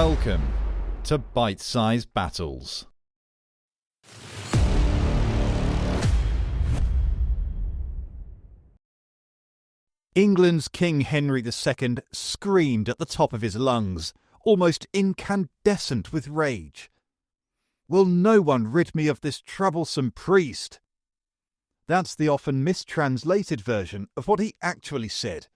Welcome to Bite-Sized Battles. England's King Henry II screamed at the top of his lungs, almost incandescent with rage. "Will no one rid me of this troublesome priest?" That's the often mistranslated version of what he actually said.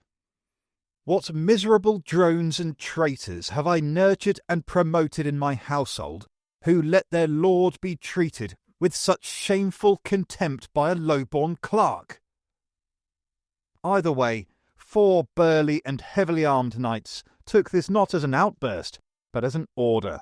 "What miserable drones and traitors have I nurtured and promoted in my household, who let their lord be treated with such shameful contempt by a low-born clerk?" Either way, 4 burly and heavily armed knights took this not as an outburst, but as an order.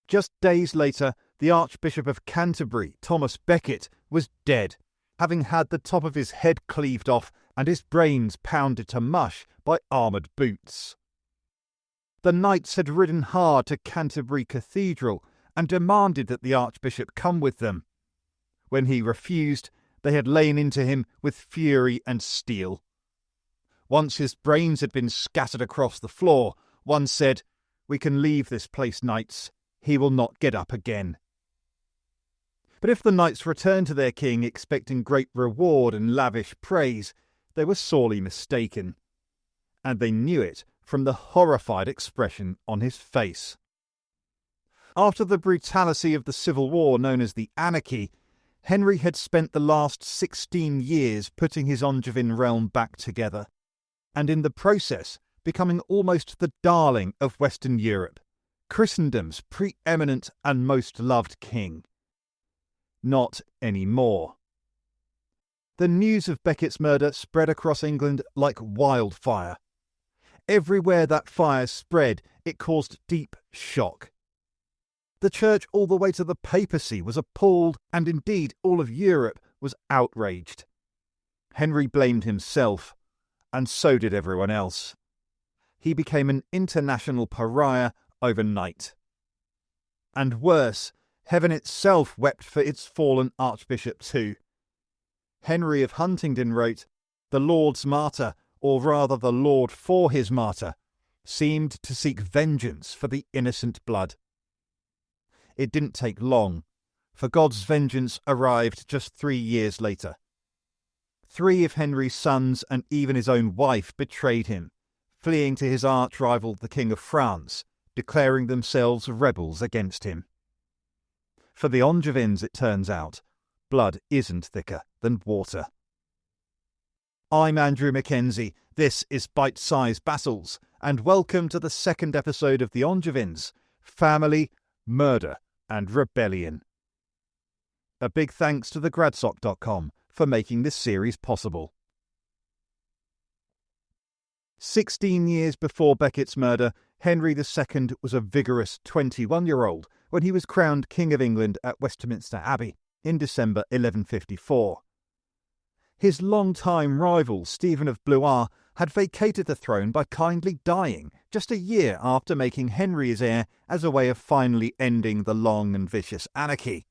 Just days later, the Archbishop of Canterbury, Thomas Becket, was dead, having had the top of his head cleaved off and his brains pounded to mush by armoured boots. The knights had ridden hard to Canterbury Cathedral and demanded that the Archbishop come with them. When he refused, they had lain into him with fury and steel. Once his brains had been scattered across the floor, one said, "We can leave this place, knights. He will not get up again." But if the knights returned to their king expecting great reward and lavish praise, they were sorely mistaken. And they knew it from the horrified expression on his face. After the brutality of the civil war known as the Anarchy, Henry had spent the last 16 years putting his Angevin realm back together, and in the process becoming almost the darling of Western Europe, Christendom's preeminent and most loved king. Not anymore. The news of Becket's murder spread across England like wildfire. Everywhere that fire spread, it caused deep shock. The church all the way to the papacy was appalled, and indeed all of Europe was outraged. Henry blamed himself, and so did everyone else. He became an international pariah overnight. And worse, heaven itself wept for its fallen archbishop too. Henry of Huntingdon wrote, "The Lord's martyr, or rather the Lord for his martyr, seemed to seek vengeance for the innocent blood." It didn't take long, for God's vengeance arrived just 3 years later. 3 of Henry's sons and even his own wife betrayed him, fleeing to his arch-rival the King of France, declaring themselves rebels against him. For the Angevins, it turns out, blood isn't thicker than water. I'm Andrew Mackenzie, this is Bite-Sized Battles, and welcome to the second episode of the Angevins, Family, Murder and Rebellion. A big thanks to thegradsock.com for making this series possible. 16 years before Becket's murder, Henry II was a vigorous 21-year-old when he was crowned King of England at Westminster Abbey in December 1154. His long-time rival, Stephen of Blois, had vacated the throne by kindly dying just a year after making Henry his heir as a way of finally ending the long and vicious anarchy.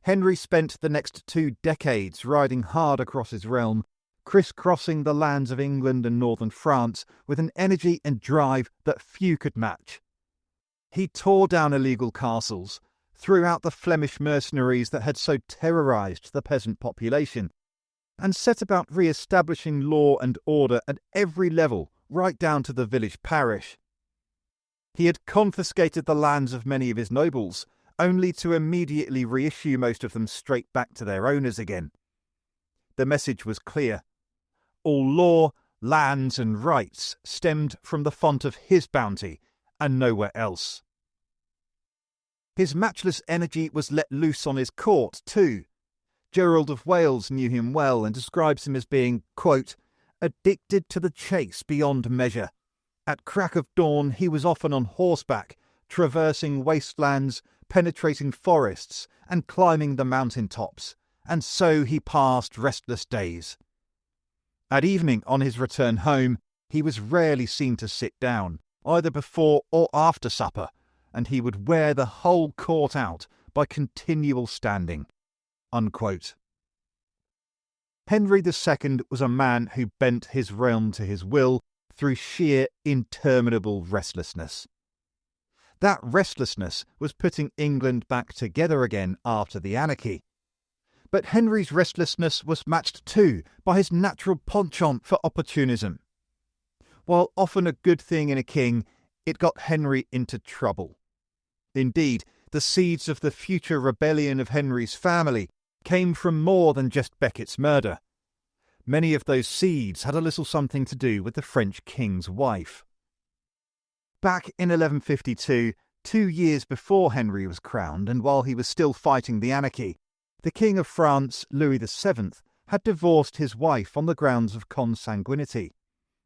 Henry spent the next 2 decades riding hard across his realm, crisscrossing the lands of England and northern France with an energy and drive that few could match. He tore down illegal castles, threw out the Flemish mercenaries that had so terrorised the peasant population, and set about re-establishing law and order at every level, right down to the village parish. He had confiscated the lands of many of his nobles, only to immediately reissue most of them straight back to their owners again. The message was clear. All law, lands and rights stemmed from the font of his bounty, and nowhere else. His matchless energy was let loose on his court too. Gerald of Wales knew him well and describes him as being, quote, "addicted to the chase beyond measure. At crack of dawn he was often on horseback, traversing wastelands, penetrating forests, and climbing the mountain tops, and so he passed restless days. At evening on his return home, he was rarely seen to sit down, either before or after supper, and he would wear the whole court out by continual standing." Unquote. Henry II was a man who bent his realm to his will, through sheer interminable restlessness. That restlessness was putting England back together again after the Anarchy. But Henry's restlessness was matched too by his natural penchant for opportunism. While often a good thing in a king, it got Henry into trouble. Indeed, the seeds of the future rebellion of Henry's family came from more than just Becket's murder. Many of those seeds had a little something to do with the French king's wife. Back in 1152, 2 years before Henry was crowned and while he was still fighting the Anarchy, the King of France, Louis VII, had divorced his wife on the grounds of consanguinity,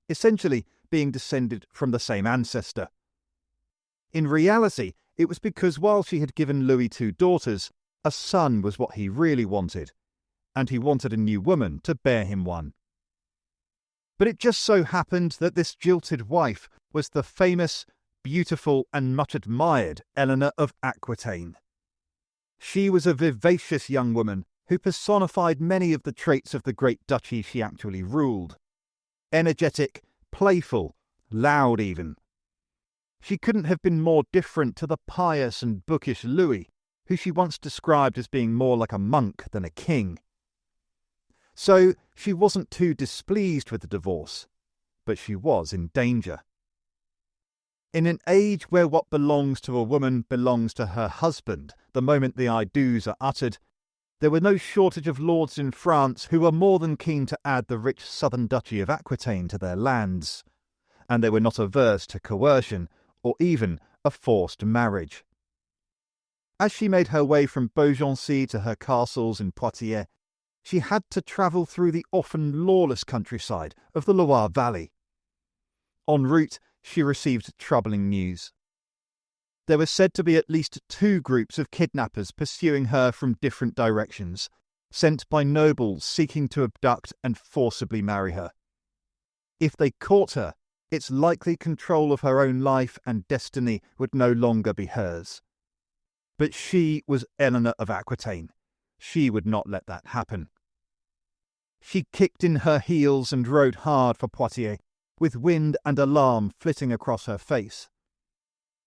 essentially being descended from the same ancestor. In reality, it was because while she had given Louis 2 daughters, a son was what he really wanted, and he wanted a new woman to bear him one. But it just so happened that this jilted wife was the famous, beautiful and much admired Eleanor of Aquitaine. She was a vivacious young woman who personified many of the traits of the great duchy she actually ruled. Energetic, playful, loud even. She couldn't have been more different to the pious and bookish Louis, who she once described as being more like a monk than a king. So she wasn't too displeased with the divorce, but she was in danger. In an age where what belongs to a woman belongs to her husband the moment the I do's are uttered, there were no shortage of lords in France who were more than keen to add the rich southern duchy of Aquitaine to their lands, and they were not averse to coercion or even a forced marriage. As she made her way from Beaugency to her castles in Poitiers, she had to travel through the often lawless countryside of the Loire Valley. En route, she received troubling news. There were said to be at least 2 groups of kidnappers pursuing her from different directions, sent by nobles seeking to abduct and forcibly marry her. If they caught her, it's likely control of her own life and destiny would no longer be hers. But she was Eleanor of Aquitaine. She would not let that happen. She kicked in her heels and rode hard for Poitiers, with wind and alarm flitting across her face.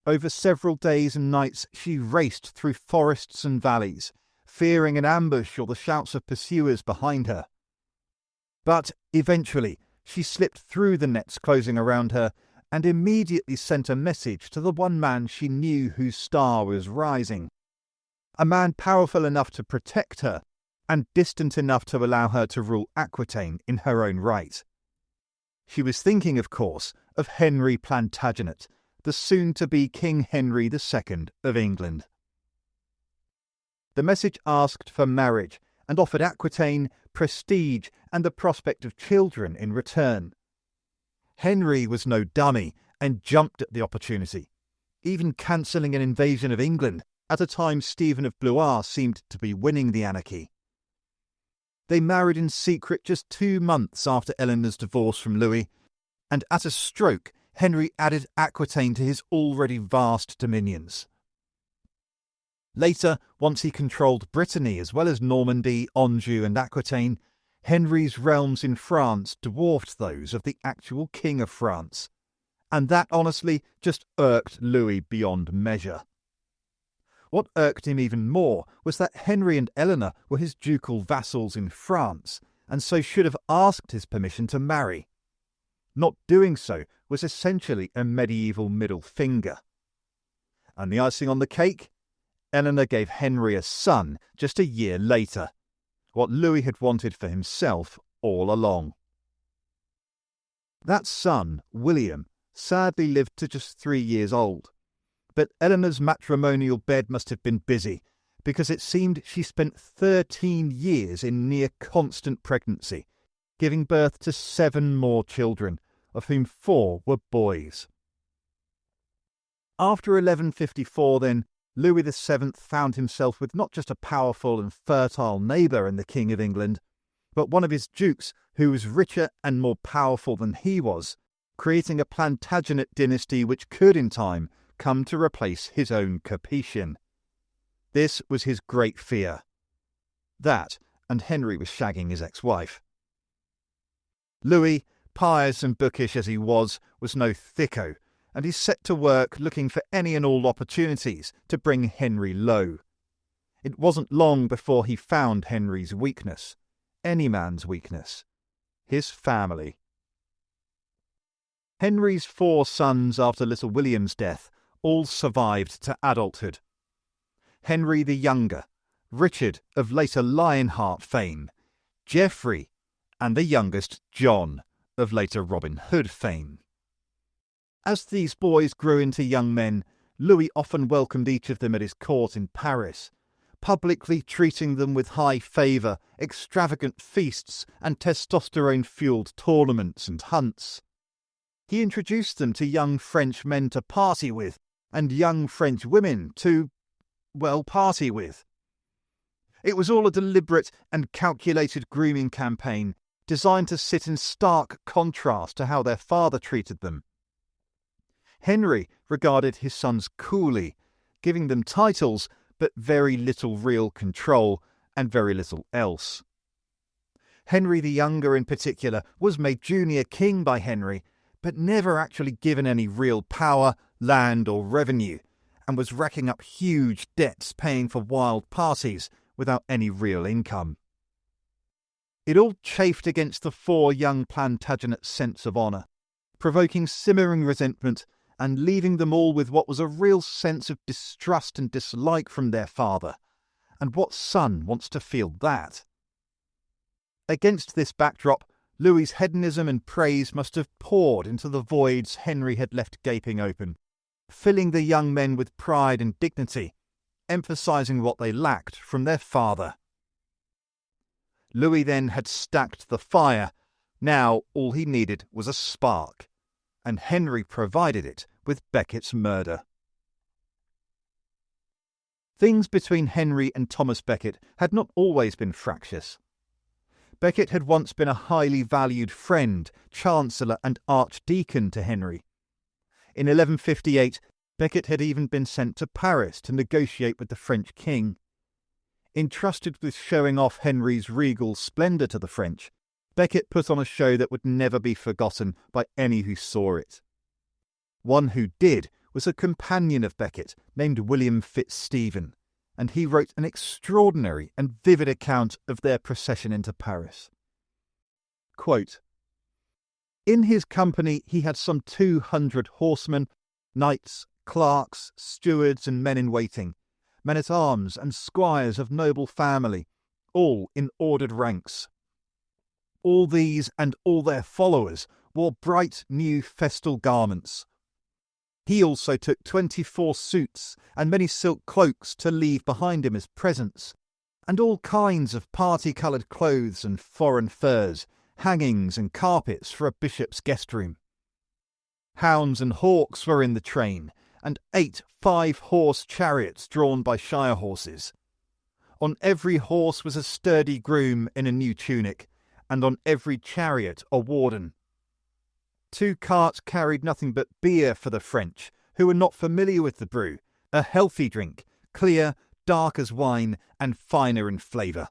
Over several days and nights she raced through forests and valleys, fearing an ambush or the shouts of pursuers behind her. But eventually she slipped through the nets closing around her and immediately sent a message to the one man she knew whose star was rising. A man powerful enough to protect her and distant enough to allow her to rule Aquitaine in her own right. She was thinking, of course, of Henry Plantagenet, the soon-to-be King Henry II of England. The message asked for marriage and offered Aquitaine prestige and the prospect of children in return. Henry was no dummy and jumped at the opportunity, even cancelling an invasion of England at a time Stephen of Blois seemed to be winning the Anarchy. They married in secret just 2 months after Eleanor's divorce from Louis, and at a stroke Henry added Aquitaine to his already vast dominions. Later, once he controlled Brittany as well as Normandy, Anjou and Aquitaine, Henry's realms in France dwarfed those of the actual King of France, and that honestly just irked Louis beyond measure. What irked him even more was that Henry and Eleanor were his ducal vassals in France, and so should have asked his permission to marry. Not doing so was essentially a medieval middle finger. And the icing on the cake? Eleanor gave Henry a son just a year later, what Louis had wanted for himself all along. That son, William, sadly lived to just 3 years old. But Eleanor's matrimonial bed must have been busy, because it seemed she spent 13 years in near constant pregnancy, giving birth to 7 more children, of whom 4 were boys. After 1154, then, Louis VII found himself with not just a powerful and fertile neighbour in the King of England, but one of his dukes who was richer and more powerful than he was, creating a Plantagenet dynasty which could, in time, come to replace his own Capetian. This was his great fear. That, and Henry was shagging his ex-wife. Louis, pious and bookish as he was no thicko, and he set to work looking for any and all opportunities to bring Henry low. It wasn't long before he found Henry's weakness, any man's weakness, his family. Henry's 4 sons after little William's death all survived to adulthood. Henry the Younger, Richard of later Lionheart fame, Geoffrey, and the youngest John of later Robin Hood fame. As these boys grew into young men, Louis often welcomed each of them at his court in Paris, publicly treating them with high favour, extravagant feasts, and testosterone-fuelled tournaments and hunts. He introduced them to young French men to party with, and young French women to, party with. It was all a deliberate and calculated grooming campaign designed to sit in stark contrast to how their father treated them. Henry regarded his sons coolly, giving them titles but very little real control and very little else. Henry the Younger in particular was made junior king by Henry, but never actually given any real power, land or revenue, and was racking up huge debts paying for wild parties without any real income. It all chafed against the 4 young Plantagenets' sense of honour, provoking simmering resentment and leaving them all with what was a real sense of distrust and dislike from their father. And what son wants to feel that? Against this backdrop, Louis's hedonism and praise must have poured into the voids Henry had left gaping open, filling the young men with pride and dignity, emphasising what they lacked from their father. Louis then had stacked the fire. Now all he needed was a spark, and Henry provided it with Becket's murder. Things between Henry and Thomas Becket had not always been fractious. Becket had once been a highly valued friend, chancellor and archdeacon to Henry. In 1158, Becket had even been sent to Paris to negotiate with the French king. Entrusted with showing off Henry's regal splendour to the French, Becket put on a show that would never be forgotten by any who saw it. One who did was a companion of Becket named William Fitzstephen, and he wrote an extraordinary and vivid account of their procession into Paris. Quote, "In his company he had some 200 horsemen, knights, clerks, stewards and men-in-waiting, men-at-arms and squires of noble family, all in ordered ranks. All these and all their followers wore bright new festal garments. He also took 24 suits and many silk cloaks to leave behind him as presents, and all kinds of party-coloured clothes and foreign furs, hangings and carpets for a bishop's guest room. Hounds and hawks were in the train, and 8 5-horse chariots drawn by shire horses. On every horse was a sturdy groom in a new tunic, and on every chariot a warden. 2 carts carried nothing but beer for the French, who were not familiar with the brew, a healthy drink, clear, dark as wine, and finer in flavour.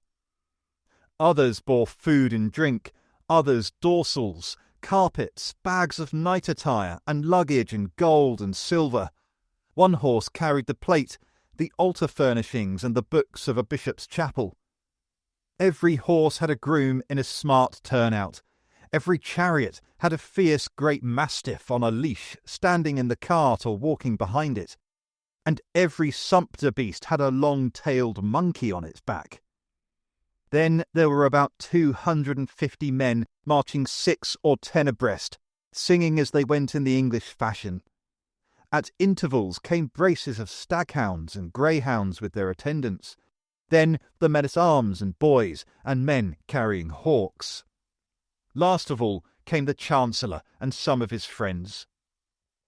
Others bore food and drink, others dorsals, carpets, bags of night attire, and luggage in gold and silver. One horse carried the plate, the altar furnishings, and the books of a bishop's chapel. Every horse had a groom in a smart turnout. Every chariot had a fierce great mastiff on a leash standing in the cart or walking behind it, and every sumpter beast had a long-tailed monkey on its back. Then there were about 250 men marching 6 or 10 abreast, singing as they went in the English fashion. At intervals came braces of staghounds and greyhounds with their attendants, then the men-at-arms and boys and men carrying hawks. Last of all came the Chancellor and some of his friends.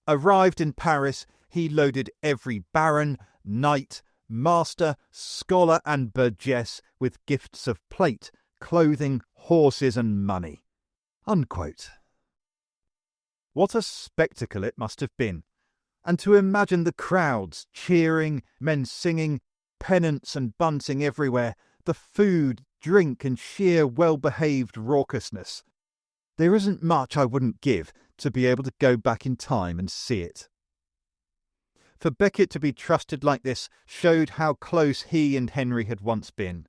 Arrived in Paris, he loaded every baron, knight, master, scholar and burgess with gifts of plate, clothing, horses and money." Unquote. What a spectacle it must have been, and to imagine the crowds cheering, men singing, pennants and bunting everywhere, the food, drink and sheer well-behaved raucousness. There isn't much I wouldn't give to be able to go back in time and see it. For Becket to be trusted like this showed how close he and Henry had once been.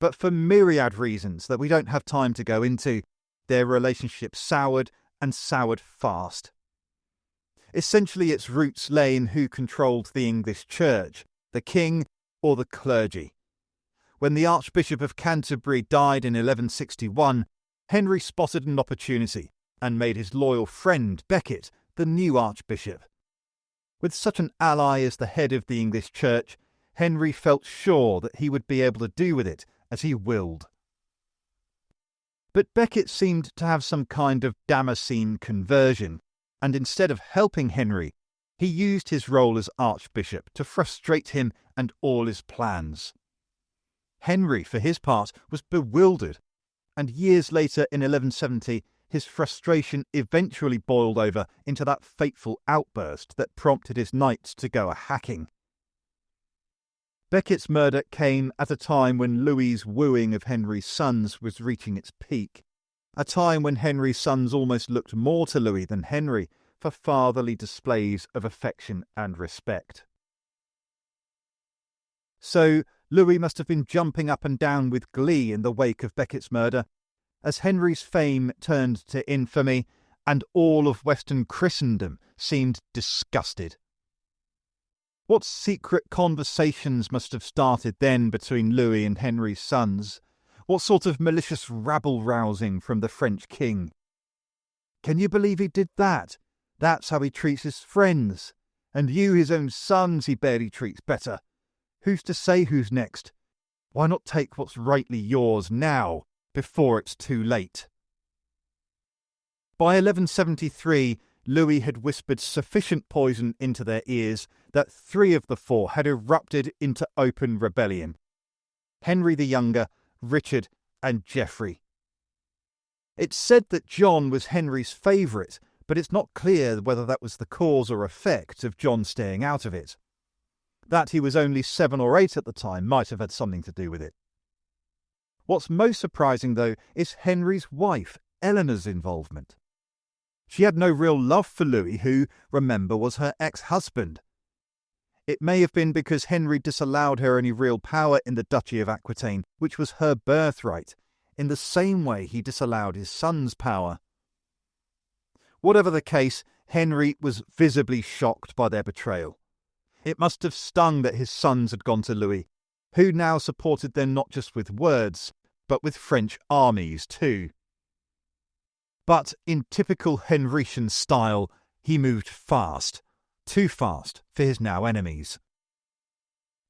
But for myriad reasons that we don't have time to go into, their relationship soured and soured fast. Essentially, its roots lay in who controlled the English church, the king or the clergy. When the Archbishop of Canterbury died in 1161, Henry spotted an opportunity and made his loyal friend Becket the new archbishop. With such an ally as the head of the English church, Henry felt sure that he would be able to do with it as he willed. But Becket seemed to have some kind of Damascene conversion, and instead of helping Henry, he used his role as archbishop to frustrate him and all his plans. Henry, for his part, was bewildered, and years later in 1170, his frustration eventually boiled over into that fateful outburst that prompted his knights to go a-hacking. Becket's murder came at a time when Louis's wooing of Henry's sons was reaching its peak, a time when Henry's sons almost looked more to Louis than Henry for fatherly displays of affection and respect. So Louis must have been jumping up and down with glee in the wake of Becket's murder, as Henry's fame turned to infamy and all of Western Christendom seemed disgusted. What secret conversations must have started then between Louis and Henry's sons? What sort of malicious rabble-rousing from the French king? Can you believe he did that? That's how he treats his friends. And you, his own sons, he barely treats better. Who's to say who's next? Why not take what's rightly yours now, before it's too late? By 1173, Louis had whispered sufficient poison into their ears that 3 of the 4 had erupted into open rebellion: Henry the Younger, Richard, and Geoffrey. It's said that John was Henry's favourite, but it's not clear whether that was the cause or effect of John staying out of it. That he was only 7 or 8 at the time might have had something to do with it. What's most surprising, though, is Henry's wife, Eleanor's involvement. She had no real love for Louis, who, remember, was her ex-husband. It may have been because Henry disallowed her any real power in the Duchy of Aquitaine, which was her birthright, in the same way he disallowed his son's power. Whatever the case, Henry was visibly shocked by their betrayal. It must have stung that his sons had gone to Louis, who now supported them not just with words, but with French armies too. But in typical Henrician style, he moved fast, too fast for his now enemies.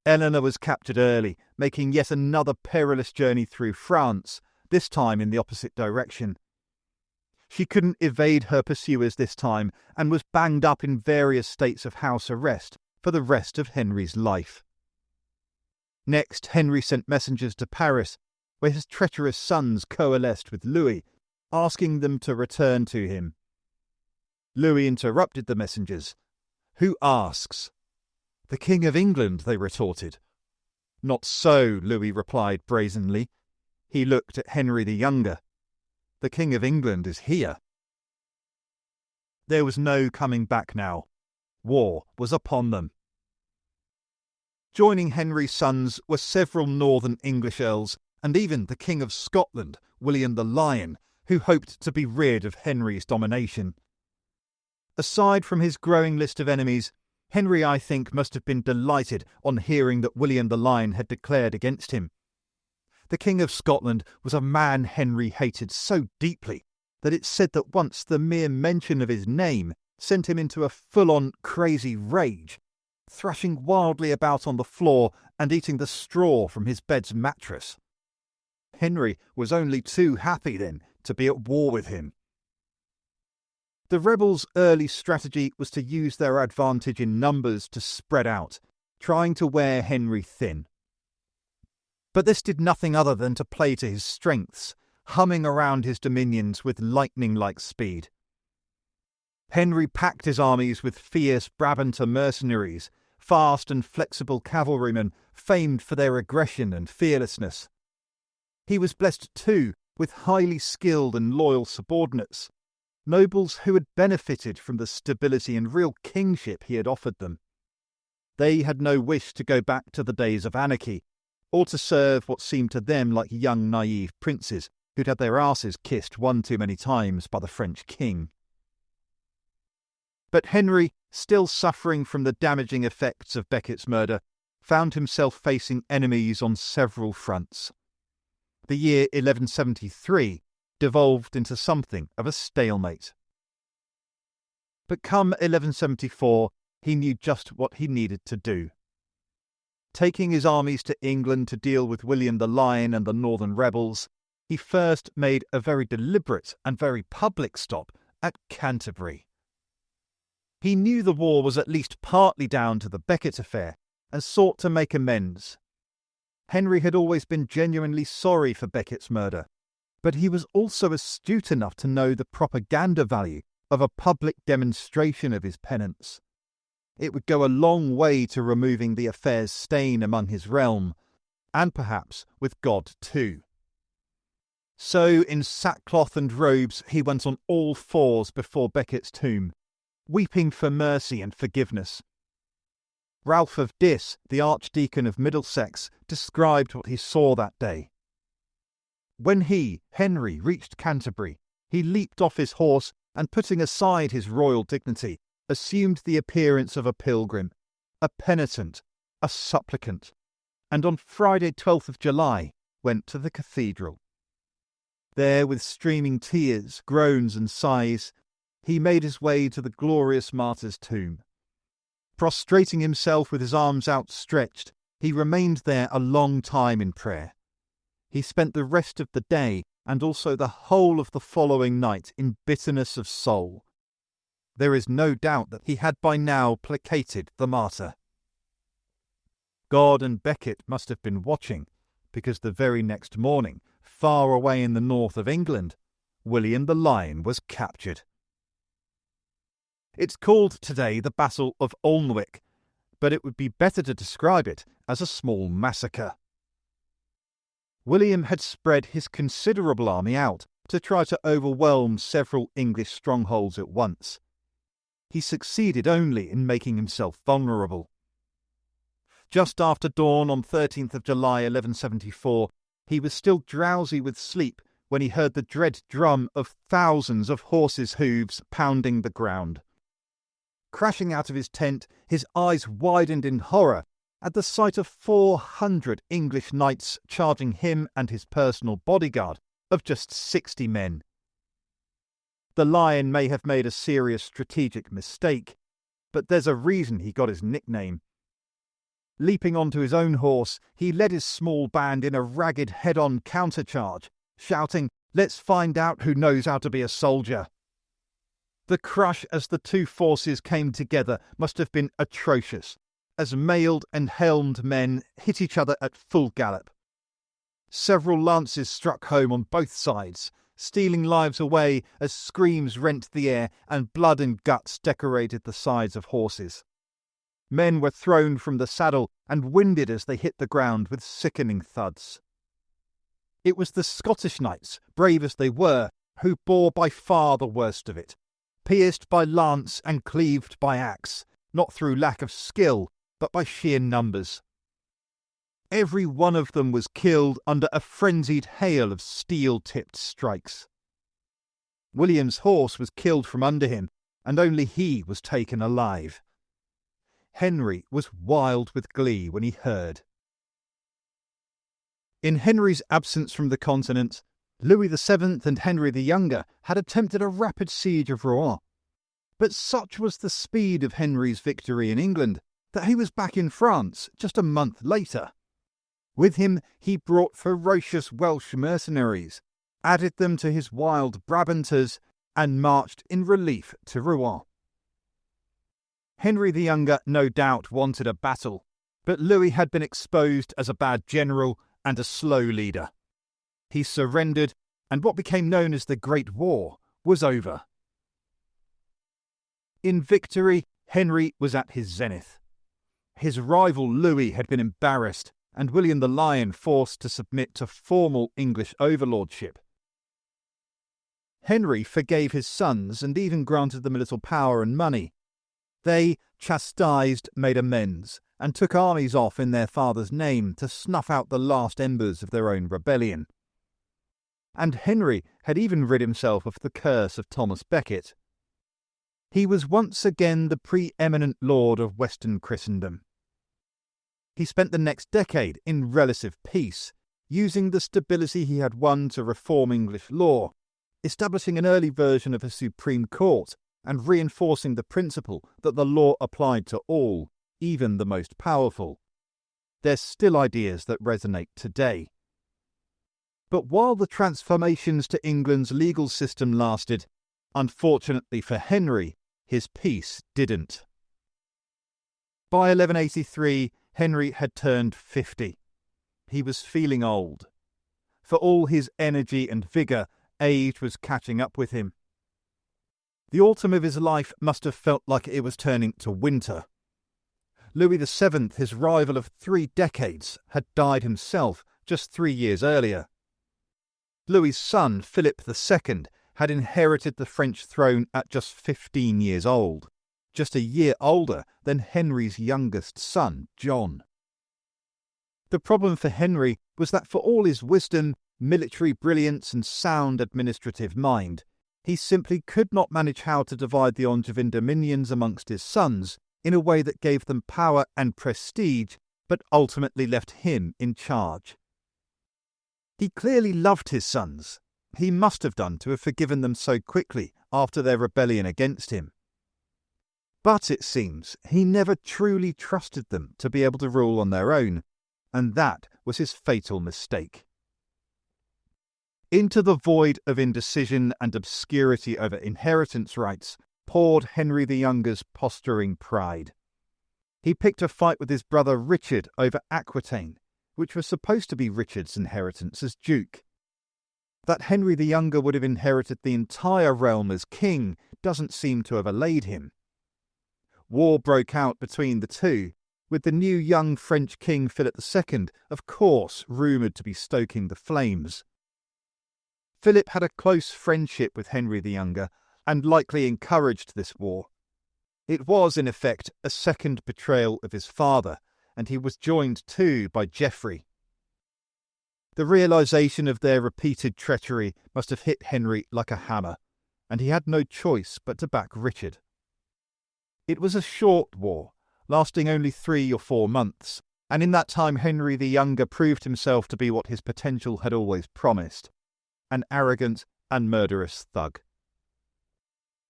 Eleanor was captured early, making yet another perilous journey through France, this time in the opposite direction. She couldn't evade her pursuers this time, and was banged up in various states of house arrest for the rest of Henry's life. Next, Henry sent messengers to Paris, where his treacherous sons coalesced with Louis, asking them to return to him. Louis interrupted the messengers. "Who asks?" "The King of England," they retorted. "Not so," Louis replied brazenly. He looked at Henry the Younger. "The King of England is here." There was no coming back now. War was upon them. Joining Henry's sons were several northern English earls, and even the King of Scotland, William the Lion, who hoped to be rid of Henry's domination. Aside from his growing list of enemies, Henry, I think, must have been delighted on hearing that William the Lion had declared against him. The King of Scotland was a man Henry hated so deeply that it's said that once the mere mention of his name sent him into a full-on crazy rage, thrashing wildly about on the floor and eating the straw from his bed's mattress. Henry was only too happy then to be at war with him. The rebels' early strategy was to use their advantage in numbers to spread out, trying to wear Henry thin. But this did nothing other than to play to his strengths, humming around his dominions with lightning-like speed. Henry packed his armies with fierce Brabanter mercenaries, fast and flexible cavalrymen famed for their aggression and fearlessness. He was blessed too with highly skilled and loyal subordinates, nobles who had benefited from the stability and real kingship he had offered them. They had no wish to go back to the days of anarchy, or to serve what seemed to them like young naive princes who'd had their asses kissed one too many times by the French king. But Henry, still suffering from the damaging effects of Becket's murder, found himself facing enemies on several fronts. The year 1173 devolved into something of a stalemate. But come 1174, he knew just what he needed to do. Taking his armies to England to deal with William the Lion and the northern rebels, he first made a very deliberate and very public stop at Canterbury. He knew the war was at least partly down to the Becket affair and sought to make amends. Henry had always been genuinely sorry for Becket's murder, but he was also astute enough to know the propaganda value of a public demonstration of his penance. It would go a long way to removing the affair's stain among his realm, and perhaps with God too. So in sackcloth and robes he went on all fours before Becket's tomb, weeping for mercy and forgiveness. Ralph of Diss, the Archdeacon of Middlesex, described what he saw that day. When he, Henry, reached Canterbury, he leaped off his horse and, putting aside his royal dignity, assumed the appearance of a pilgrim, a penitent, a supplicant, and on Friday 12th of July went to the cathedral. There, with streaming tears, groans and sighs, he made his way to the glorious martyr's tomb. Prostrating himself with his arms outstretched, he remained there a long time in prayer. He spent the rest of the day and also the whole of the following night in bitterness of soul. There is no doubt that he had by now placated the martyr. God and Becket must have been watching, because the very next morning, far away in the north of England, William the Lion was captured. It's called today the Battle of Alnwick, but it would be better to describe it as a small massacre. William had spread his considerable army out to try to overwhelm several English strongholds at once. He succeeded only in making himself vulnerable. Just after dawn on 13th of July 1174, he was still drowsy with sleep when he heard the dread drum of thousands of horses' hooves pounding the ground. Crashing out of his tent, his eyes widened in horror at the sight of 400 English knights charging him and his personal bodyguard of just 60 men. The Lion may have made a serious strategic mistake, but there's a reason he got his nickname. Leaping onto his own horse, he led his small band in a ragged head-on countercharge, shouting, "Let's find out who knows how to be a soldier." The crush as the two forces came together must have been atrocious, as mailed and helmed men hit each other at full gallop. Several lances struck home on both sides, stealing lives away as screams rent the air and blood and guts decorated the sides of horses. Men were thrown from the saddle and winded as they hit the ground with sickening thuds. It was the Scottish knights, brave as they were, who bore by far the worst of it, pierced by lance and cleaved by axe, not through lack of skill, but by sheer numbers. Every one of them was killed under a frenzied hail of steel-tipped strikes. William's horse was killed from under him, and only he was taken alive. Henry was wild with glee when he heard. In Henry's absence from the continent, Louis VII and Henry the Younger had attempted a rapid siege of Rouen. But such was the speed of Henry's victory in England that he was back in France just a month later. With him he brought ferocious Welsh mercenaries, added them to his wild Brabanters, and marched in relief to Rouen. Henry the Younger no doubt wanted a battle, but Louis had been exposed as a bad general and a slow leader. He surrendered, and what became known as the Great War was over. In victory, Henry was at his zenith. His rival Louis had been embarrassed, and William the Lion forced to submit to formal English overlordship, Henry forgave his sons and even granted them a little power and money. They, chastised, made amends, and took armies off in their father's name to snuff out the last embers of their own rebellion. And Henry had even rid himself of the curse of Thomas Becket. He was once again the preeminent lord of Western Christendom. He spent the next decade in relative peace, using the stability he had won to reform English law, establishing an early version of a Supreme Court, and reinforcing the principle that the law applied to all, even the most powerful. There's still ideas that resonate today. But while the transformations to England's legal system lasted, unfortunately for Henry, his peace didn't. By 1183, Henry had turned 50. He was feeling old. For all his energy and vigour, age was catching up with him. The autumn of his life must have felt like it was turning to winter. Louis VII, his rival of 3 decades, had died himself just 3 years earlier. Louis's son, Philip II, had inherited the French throne at just 15 years old, just a year older than Henry's youngest son, John. The problem for Henry was that for all his wisdom, military brilliance and sound administrative mind, he simply could not manage how to divide the Angevin dominions amongst his sons in a way that gave them power and prestige, but ultimately left him in charge. He clearly loved his sons. He must have done to have forgiven them so quickly after their rebellion against him. But it seems he never truly trusted them to be able to rule on their own, and that was his fatal mistake. Into the void of indecision and obscurity over inheritance rights poured Henry the Younger's posturing pride. He picked a fight with his brother Richard over Aquitaine, which was supposed to be Richard's inheritance as Duke. That Henry the Younger would have inherited the entire realm as king doesn't seem to have allayed him. War broke out between the two, with the new young French king Philip II, of course, rumoured to be stoking the flames. Philip had a close friendship with Henry the Younger and likely encouraged this war. It was, in effect, a second betrayal of his father, and he was joined too by Geoffrey. The realisation of their repeated treachery must have hit Henry like a hammer, and he had no choice but to back Richard. It was a short war, lasting only 3 or 4 months, and in that time Henry the Younger proved himself to be what his potential had always promised, an arrogant and murderous thug.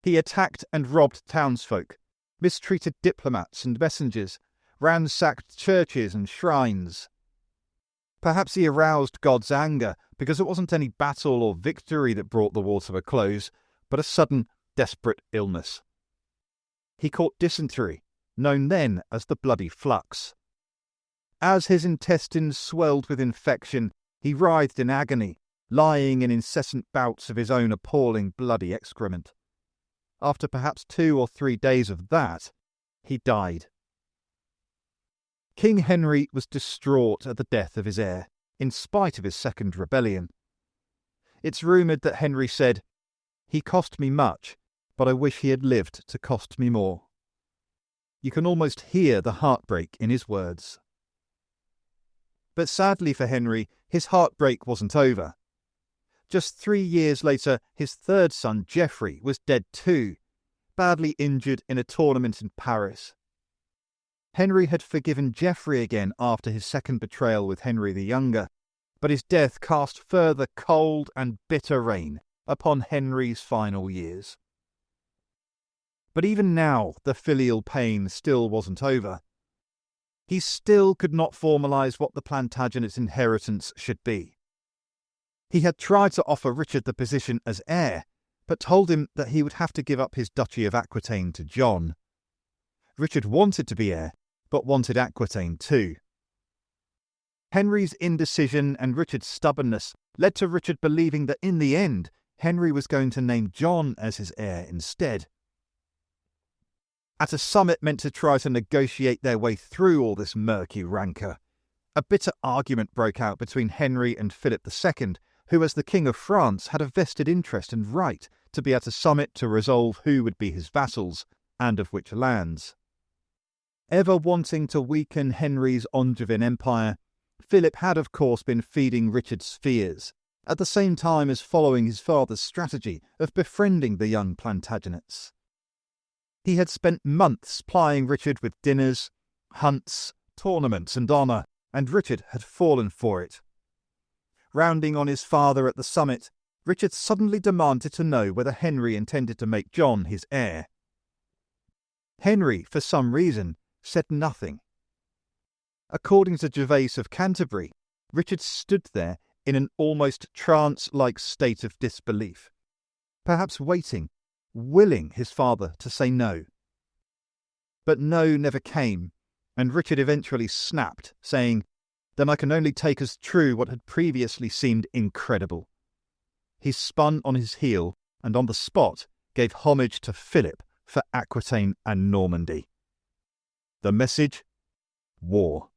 He attacked and robbed townsfolk, mistreated diplomats and messengers, ransacked churches and shrines. Perhaps he aroused God's anger because it wasn't any battle or victory that brought the war to a close, but a sudden, desperate illness. He caught dysentery, known then as the bloody flux. As his intestines swelled with infection, he writhed in agony, lying in incessant bouts of his own appalling bloody excrement. After perhaps 2 or 3 days of that, he died. King Henry was distraught at the death of his heir, in spite of his second rebellion. It's rumoured that Henry said, "He cost me much, but I wish he had lived to cost me more." You can almost hear the heartbreak in his words. But sadly for Henry, his heartbreak wasn't over. Just 3 years later, his third son, Geoffrey, was dead too, badly injured in a tournament in Paris. Henry had forgiven Geoffrey again after his second betrayal with Henry the Younger, but his death cast further cold and bitter rain upon Henry's final years. But even now, the filial pain still wasn't over. He still could not formalise what the Plantagenet inheritance should be. He had tried to offer Richard the position as heir, but told him that he would have to give up his Duchy of Aquitaine to John. Richard wanted to be heir, but wanted Aquitaine too. Henry's indecision and Richard's stubbornness led to Richard believing that in the end, Henry was going to name John as his heir instead. At a summit meant to try to negotiate their way through all this murky rancour, a bitter argument broke out between Henry and Philip II who as the King of France had a vested interest and right to be at a summit to resolve who would be his vassals and of which lands. Ever wanting to weaken Henry's Angevin Empire, Philip had of course been feeding Richard's fears, at the same time as following his father's strategy of befriending the young Plantagenets. He had spent months plying Richard with dinners, hunts, tournaments and honour, and Richard had fallen for it. Rounding on his father at the summit, Richard suddenly demanded to know whether Henry intended to make John his heir. Henry, for some reason, said nothing. According to Angevins of Canterbury, Richard stood there in an almost trance-like state of disbelief, perhaps waiting, willing his father to say no. But no never came, and Richard eventually snapped, saying, "Then I can only take as true what had previously seemed incredible." He spun on his heel and on the spot gave homage to Philip for Aquitaine and Normandy. The message? War.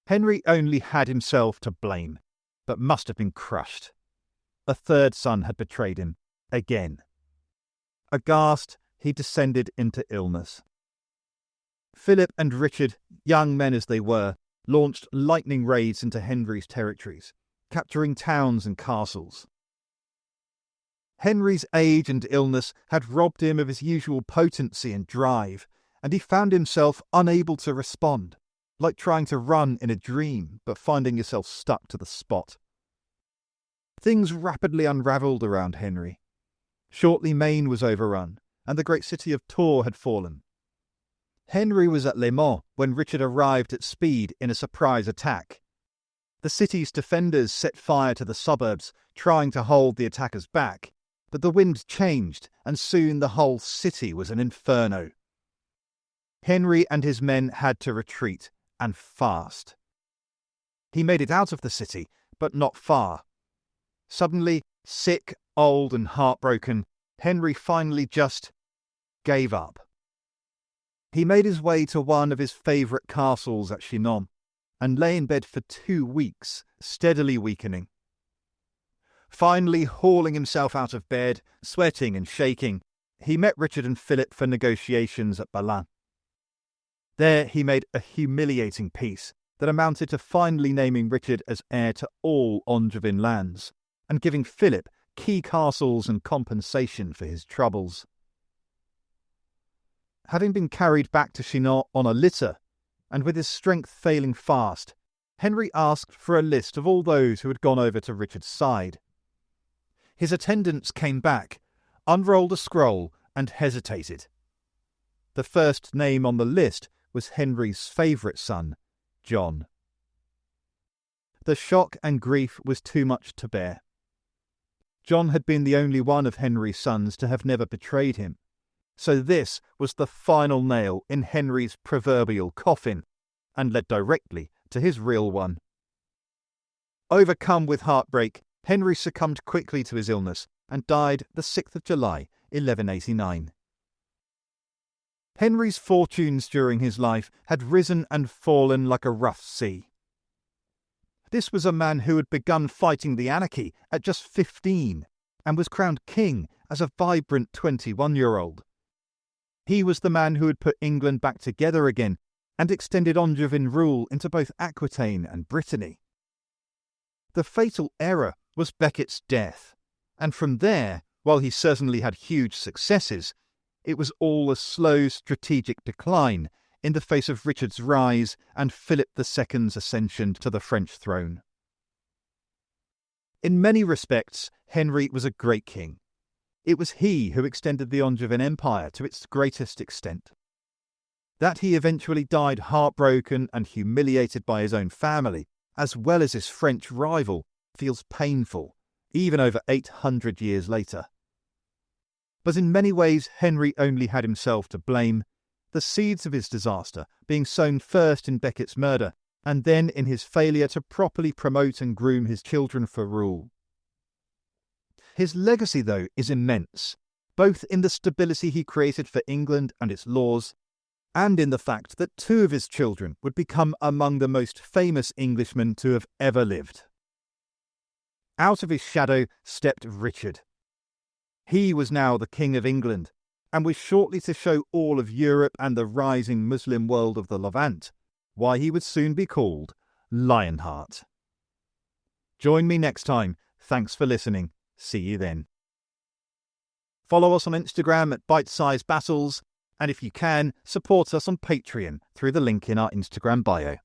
Henry only had himself to blame, but must have been crushed. A third son had betrayed him, again. Aghast, he descended into illness. Philip and Richard, young men as they were, launched lightning raids into Henry's territories, capturing towns and castles. Henry's age and illness had robbed him of his usual potency and drive, and he found himself unable to respond, like trying to run in a dream but finding yourself stuck to the spot. Things rapidly unravelled around Henry. Shortly Maine was overrun, and the great city of Tours had fallen. Henry was at Le Mans when Richard arrived at speed in a surprise attack. The city's defenders set fire to the suburbs, trying to hold the attackers back, but the wind changed, and soon the whole city was an inferno. Henry and his men had to retreat, and fast. He made it out of the city, but not far. Suddenly, sick, old and heartbroken, Henry finally just gave up. He made his way to one of his favourite castles at Chinon, and lay in bed for 2 weeks, steadily weakening. Finally hauling himself out of bed, sweating and shaking, he met Richard and Philip for negotiations at Balin. There he made a humiliating peace that amounted to finally naming Richard as heir to all Angevin lands, and giving Philip key castles and compensation for his troubles. Having been carried back to Chinon on a litter, and with his strength failing fast, Henry asked for a list of all those who had gone over to Richard's side. His attendants came back, unrolled a scroll, and hesitated. The first name on the list was Henry's favourite son, John. The shock and grief was too much to bear. John had been the only one of Henry's sons to have never betrayed him, so this was the final nail in Henry's proverbial coffin, and led directly to his real one. Overcome with heartbreak, Henry succumbed quickly to his illness and died the 6th of July, 1189. Henry's fortunes during his life had risen and fallen like a rough sea. This was a man who had begun fighting the Anarchy at just 15 and was crowned king as a vibrant 21-year-old. He was the man who had put England back together again and extended Angevin rule into both Aquitaine and Brittany. The fatal error was Becket's death, and from there, while he certainly had huge successes, it was all a slow strategic decline in the face of Richard's rise and Philip II's ascension to the French throne. In many respects, Henry was a great king. It was he who extended the Angevin Empire to its greatest extent. That he eventually died heartbroken and humiliated by his own family, as well as his French rival, feels painful, even over 800 years later. But in many ways, Henry only had himself to blame, the seeds of his disaster being sown first in Becket's murder, and then in his failure to properly promote and groom his children for rule. His legacy, though, is immense, both in the stability he created for England and its laws, and in the fact that 2 of his children would become among the most famous Englishmen to have ever lived. Out of his shadow stepped Richard. He was now the King of England, and was shortly to show all of Europe and the rising Muslim world of the Levant why he would soon be called Lionheart. Join me next time. Thanks for listening. See you then. Follow us on Instagram at Bite-Sized Battles, and if you can, support us on Patreon through the link in our Instagram bio.